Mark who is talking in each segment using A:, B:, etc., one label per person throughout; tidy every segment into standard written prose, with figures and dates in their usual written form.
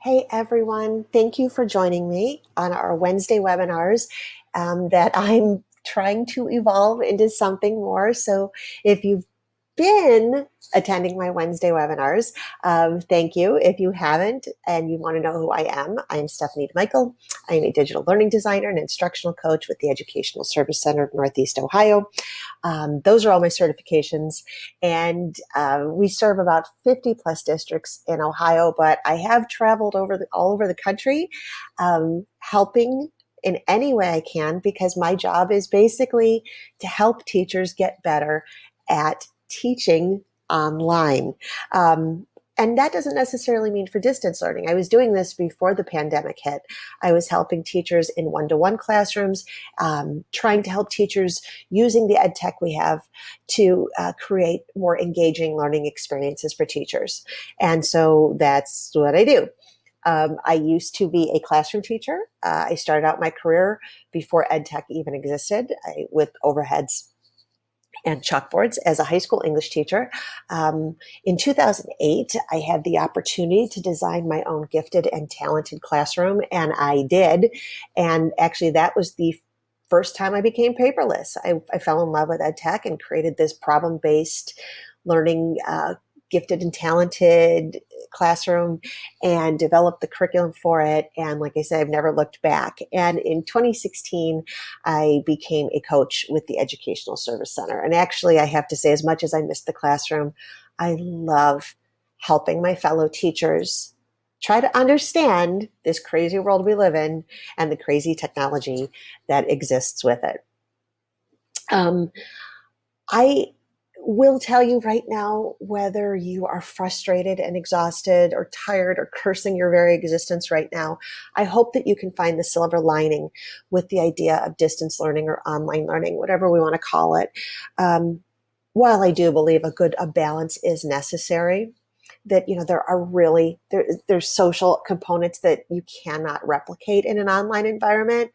A: Hey everyone, thank you for joining me on our Wednesday webinars that I'm trying to evolve into something more. So if you've been attending my Wednesday webinars, thank you. If you haven't and you want to know who I'm Stephanie DeMichele. I'm a digital learning designer and instructional coach with the Educational Service Center of Northeast Ohio. Those are all my certifications. And we serve about 50 plus districts in Ohio, but I have traveled all over the country, helping in any way I can, because my job is basically to help teachers get better at teaching online. And that doesn't necessarily mean for distance learning. I was doing this before the pandemic hit. I was helping teachers in one-to-one classrooms, trying to help teachers using the ed tech we have to create more engaging learning experiences for teachers. And so that's what I do. I used to be a classroom teacher. I started out my career before ed tech even existed, with overheads and chalkboards as a high school English teacher. In 2008, I had the opportunity to design my own gifted and talented classroom, and I did. And actually, that was the first time I became paperless. I fell in love with ed tech and created this problem-based learning, gifted and talented classroom, and developed the curriculum for it. And like I said, I've never looked back. And in 2016, I became a coach with the Educational Service Center. And actually, I have to say, as much as I miss the classroom, I love helping my fellow teachers try to understand this crazy world we live in and the crazy technology that exists with it. I will tell you right now, whether you are frustrated and exhausted or tired or cursing your very existence right now, I hope that you can find the silver lining with the idea of distance learning or online learning, whatever we want to call it. While I do believe a balance is necessary, that there are there's social components that you cannot replicate in an online environment.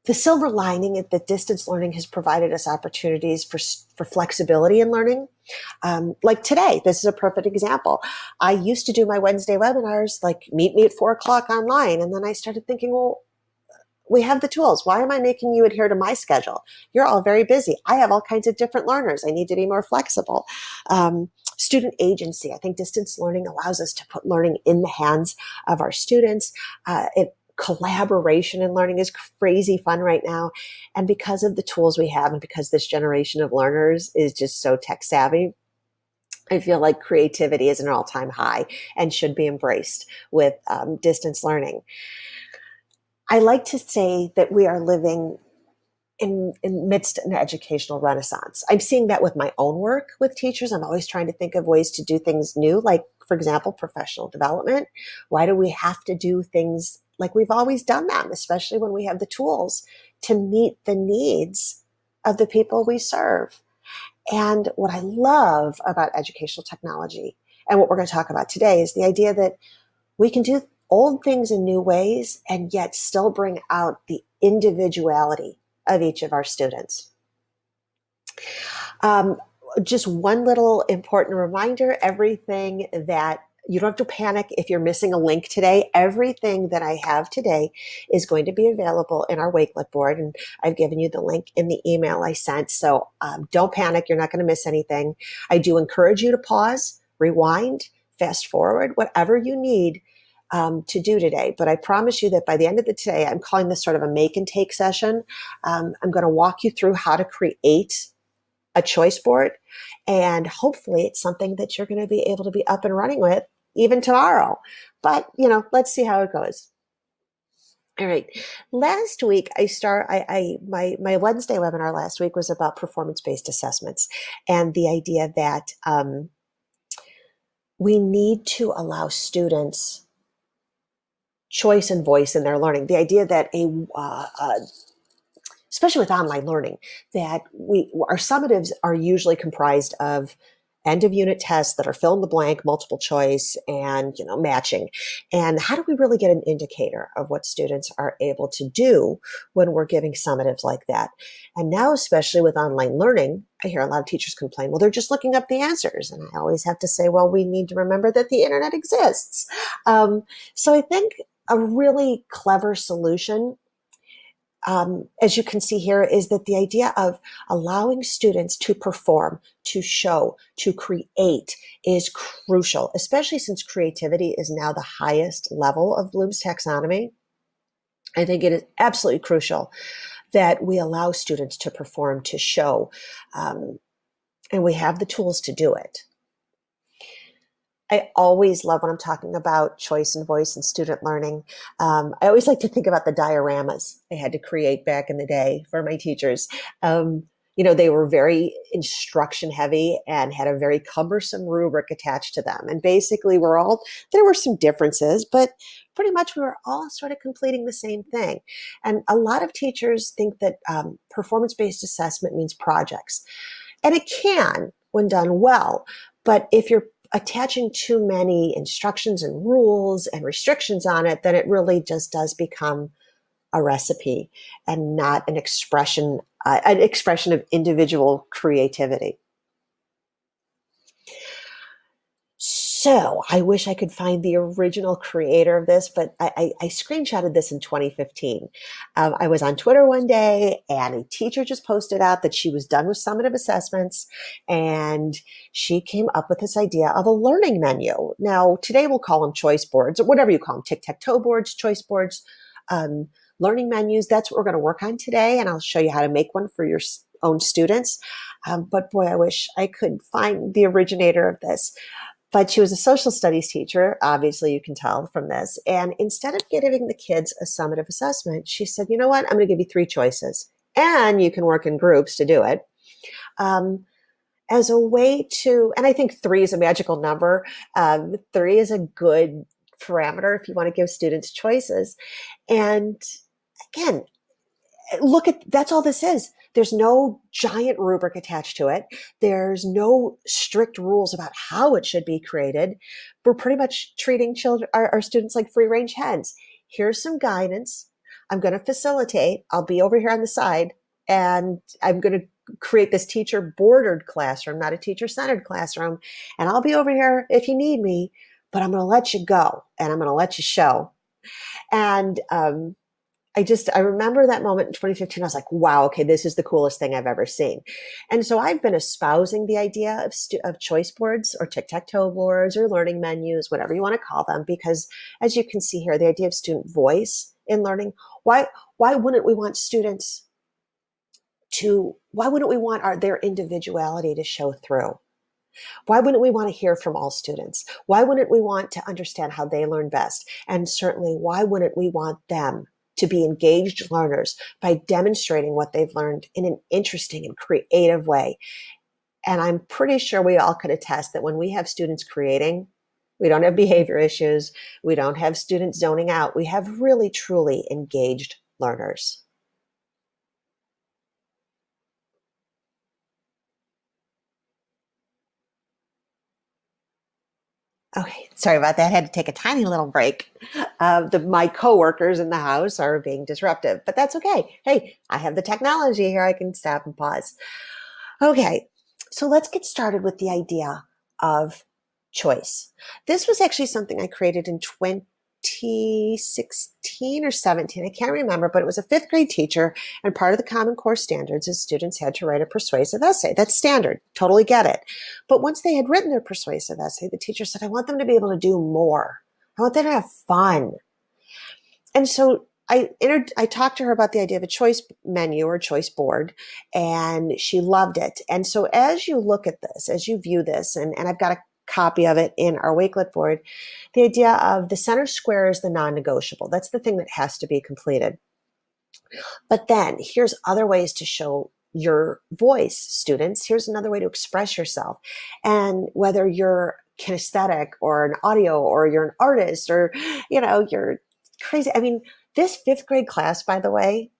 A: The silver lining is that distance learning has provided us opportunities for flexibility in learning. Like today, this is a perfect example. I used to do my Wednesday webinars, like meet me at 4 o'clock online. And then I started thinking, well, we have the tools. Why am I making you adhere to my schedule? You're all very busy. I have all kinds of different learners. I need to be more flexible. Student agency. I think distance learning allows us to put learning in the hands of our students. Collaboration in learning is crazy fun right now. And because of the tools we have, and because this generation of learners is just so tech savvy, I feel like creativity is an all-time high and should be embraced with distance learning. I like to say that we are living in midst an educational renaissance. I'm seeing that with my own work with teachers. I'm always trying to think of ways to do things new, like, for example, professional development. Why do we have to do things like we've always done them, especially when we have the tools to meet the needs of the people we serve? And what I love about educational technology, and what we're going to talk about today, is the idea that we can do old things in new ways and yet still bring out the individuality of each of our students. Just one little important reminder, everything that you don't have to panic if you're missing a link today. Everything that I have today is going to be available in our Wakelet board, and I've given you the link in the email I sent. So don't panic. You're not going to miss anything. I do encourage you to pause, rewind, fast forward, whatever you need to do today. But I promise you that by the end of the day, I'm calling this sort of a make and take session. I'm going to walk you through how to create a choice board, and hopefully it's something that you're going to be able to be up and running with even tomorrow. But let's see how it goes. All right. Last week, my Wednesday webinar last week was about performance-based assessments and the idea that we need to allow students choice and voice in their learning. The idea that especially with online learning, that our summatives are usually comprised of end of unit tests that are fill in the blank, multiple choice, and matching. And how do we really get an indicator of what students are able to do when we're giving summatives like that? And now, especially with online learning, I hear a lot of teachers complain, well, they're just looking up the answers. And I always have to say, well, we need to remember that the internet exists. So I think a really clever solution, as you can see here, is that the idea of allowing students to perform, to show, to create is crucial, especially since creativity is now the highest level of Bloom's taxonomy. I think it is absolutely crucial that we allow students to perform, to show, and we have the tools to do it. I always love when I'm talking about choice and voice and student learning. I always like to think about the dioramas I had to create back in the day for my teachers. They were very instruction heavy and had a very cumbersome rubric attached to them. And basically there were some differences, but pretty much we were all sort of completing the same thing. And a lot of teachers think that performance-based assessment means projects. And it can when done well. But if you're attaching too many instructions and rules and restrictions on it, then it really just does become a recipe and not an expression of individual creativity. So I wish I could find the original creator of this, but I screenshotted this in 2015. I was on Twitter one day and a teacher just posted out that she was done with summative assessments and she came up with this idea of a learning menu. Now, today we'll call them choice boards or whatever you call them, tic-tac-toe boards, choice boards, learning menus. That's what we're going to work on today. And I'll show you how to make one for your own students. But boy, I wish I could find the originator of this. But she was a social studies teacher, obviously you can tell from this. And instead of giving the kids a summative assessment, she said, you know what, I'm going to give you 3 choices. And you can work in groups to do it. As a way to, and I think 3 is a magical number. 3 is a good parameter if you want to give students choices. And again, that's all this is. There's no giant rubric attached to it. There's no strict rules about how it should be created. We're pretty much treating our students like free range hens. Here's some guidance. I'm going to facilitate. I'll be over here on the side and I'm going to create this teacher bordered classroom, not a teacher centered classroom. And I'll be over here if you need me, but I'm going to let you go and I'm going to let you show. And, I remember that moment in 2015. I was like, wow, okay, this is the coolest thing I've ever seen. And so I've been espousing the idea of choice boards or tic-tac-toe boards or learning menus, whatever you want to call them, because as you can see here, the idea of student voice in learning, why wouldn't we want their individuality to show through? Why wouldn't we want to hear from all students? Why wouldn't we want to understand how they learn best? And certainly, why wouldn't we want them to be engaged learners by demonstrating what they've learned in an interesting and creative way? And I'm pretty sure we all could attest that when we have students creating, we don't have behavior issues. We don't have students zoning out. We have really, truly engaged learners. Okay, sorry about that. I had to take a tiny little break. My coworkers in the house are being disruptive, but that's okay. Hey, I have the technology here. I can stop and pause. Okay, so let's get started with the idea of choice. This was actually something I created in 2016 or 17. I can't remember, but it was a 5th grade teacher. And part of the Common Core standards is students had to write a persuasive essay. That's standard. Totally get it. But once they had written their persuasive essay, the teacher said, I want them to be able to do more. I want them to have fun. And so I talked to her about the idea of a choice menu or choice board, and she loved it. And so as you look at this, as you view this, and I've got a copy of it in our Wakelet board, the idea of the center square is the non-negotiable. That's the thing that has to be completed. But then here's other ways to show your voice, students. Here's another way to express yourself. And whether you're kinesthetic or an audio or you're an artist or, you're crazy. I mean, this 5th grade class, by the way,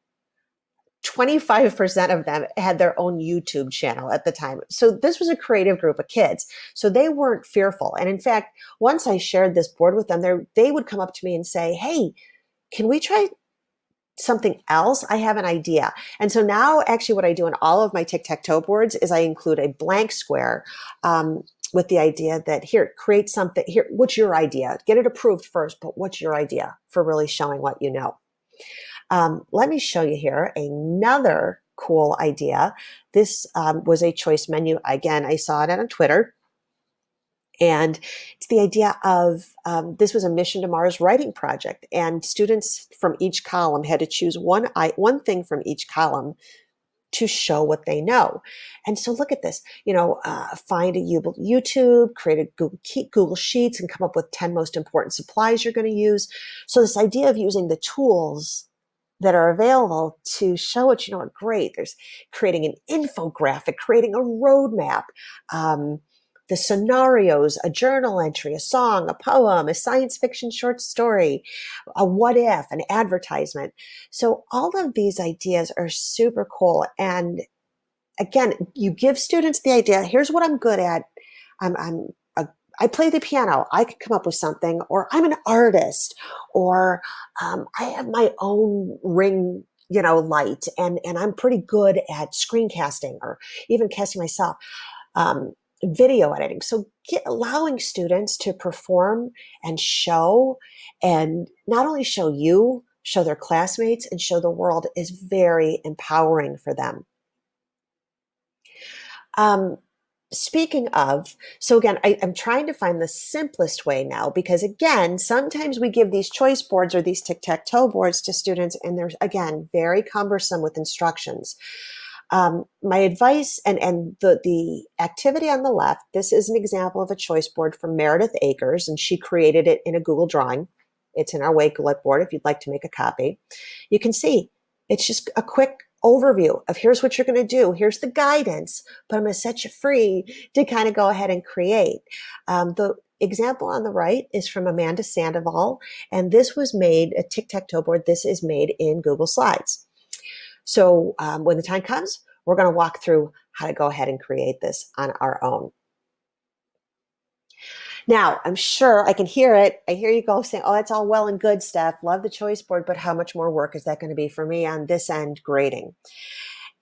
A: 25% of them had their own YouTube channel at the time. So this was a creative group of kids. So they weren't fearful. And in fact, once I shared this board with them, they would come up to me and say, hey, can we try something else, I have an idea. And so now actually what I do in all of my tic-tac-toe boards is I include a blank square with the idea that here, create something here. What's your idea? Get it approved first, but what's your idea for really showing what you know? Let me show you here another cool idea. This was a choice menu. Again, I saw it on Twitter. And it's the idea of this was a Mission to Mars writing project, and students from each column had to choose one thing from each column to show what they know. And so look at this, find a YouTube, create a Google Sheets, and come up with 10 most important supplies you're going to use. So this idea of using the tools that are available to show what you know are great. There's creating an infographic, creating a roadmap, the scenarios, a journal entry, a song, a poem, a science fiction short story, a what if, an advertisement. So all of these ideas are super cool. And again, you give students the idea, here's what I'm good at. I play the piano. I can come up with something, or I'm an artist, or I have my own ring, light, and I'm pretty good at screencasting or even casting myself. Video editing. So allowing students to perform and show, and not only show you, show their classmates and show the world, is very empowering for them. Speaking of, so again, I'm trying to find the simplest way now, because again, sometimes we give these choice boards or these tic-tac-toe boards to students, and they're, again, very cumbersome with instructions. My advice and the activity on the left, this is an example of a choice board from Meredith Akers, and she created it in a Google Drawing. It's in our Wakelet board if you'd like to make a copy. You can see it's just a quick overview of here's what you're going to do. Here's the guidance, but I'm going to set you free to kind of go ahead and create. The example on the right is from Amanda Sandoval, and this was made, a tic-tac-toe board. This is made in Google Slides. So when the time comes, we're going to walk through how to go ahead and create this on our own. Now, I'm sure I can hear it. I hear you go saying, oh, that's all well and good, Steph. Love the choice board, but how much more work is that going to be for me on this end grading?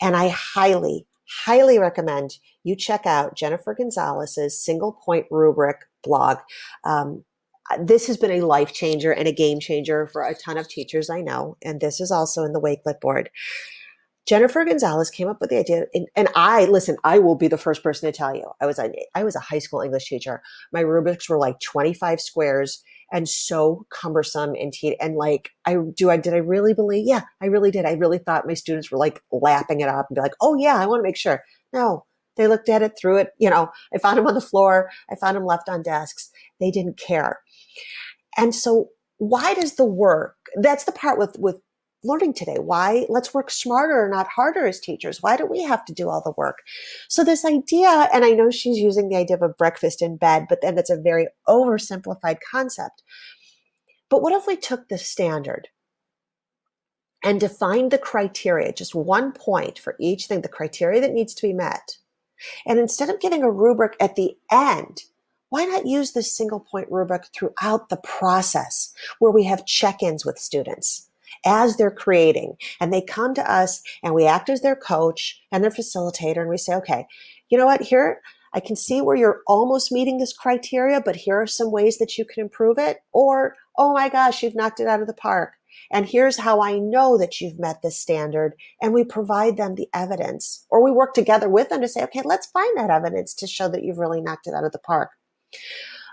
A: And I highly, highly recommend you check out Jennifer Gonzalez's single point rubric blog. This has been a life changer and a game changer for a ton of teachers I know. And this is also in the Wakelet board. Jennifer Gonzalez came up with the idea, and I will be the first person to tell you, I was a high school English teacher. My rubrics were like 25 squares and so cumbersome and like, did I really believe? Yeah, I really did. I really thought my students were like lapping it up and be like, oh yeah, I want to make sure. No, they looked at it, threw it, I found them on the floor. I found them left on desks. They didn't care. And so why does the work, that's the part with learning today. Why? Let's work smarter, not harder as teachers. Why do we have to do all the work? So this idea, and I know she's using the idea of a breakfast in bed, but then it's a very oversimplified concept. But what if we took the standard and defined the criteria, just 1 point for each thing, the criteria that needs to be met. And instead of giving a rubric at the end, why not use this single point rubric throughout the process where we have check-ins with students as they're creating, and they come to us and we act as their coach and their facilitator, and we say, okay, you know what, here, I can see where you're almost meeting this criteria, but here are some ways that you can improve it. Or, oh my gosh, you've knocked it out of the park. And here's how I know that you've met this standard. And we provide them the evidence, or we work together with them to say, okay, let's find that evidence to show that you've really knocked it out of the park.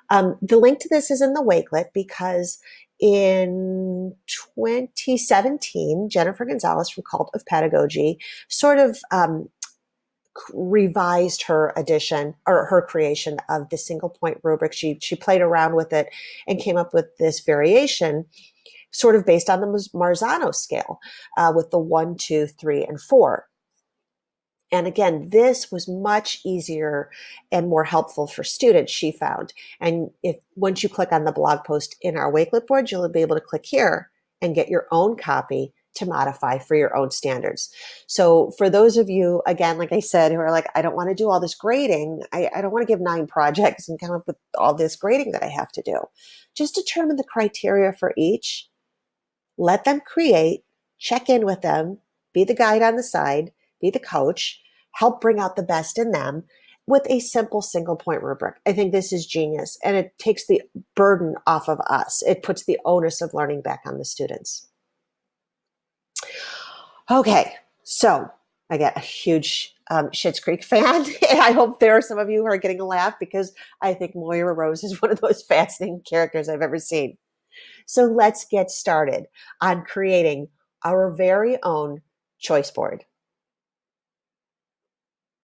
A: The link to this is in the Wakelet, because in 2017, Jennifer Gonzalez from Cult of Pedagogy sort of revised her edition or her creation of the single point rubric. She played around with it and came up with this variation sort of based on the Marzano scale with the 1, 2, 3, and 4. And again, this was much easier and more helpful for students, she found. And once you click on the blog post in our Wakelet board, you'll be able to click here and get your own copy to modify for your own standards. So for those of you, again, like I said, who are like, I don't want to do all this grading. I don't want to give 9 projects and come up with all this grading that I have to do. Just determine the criteria for each. Let them create. check in with them, be the guide on the side, be the coach, help bring out the best in them with a simple single point rubric. I think this is genius, and it takes the burden off of us. It puts the onus of learning back on the students. Okay, so I got a huge Schitt's Creek fan. I hope there are some of you who are getting a laugh because I think Moira Rose is one of those fascinating characters I've ever seen. So let's get started on creating our very own choice board.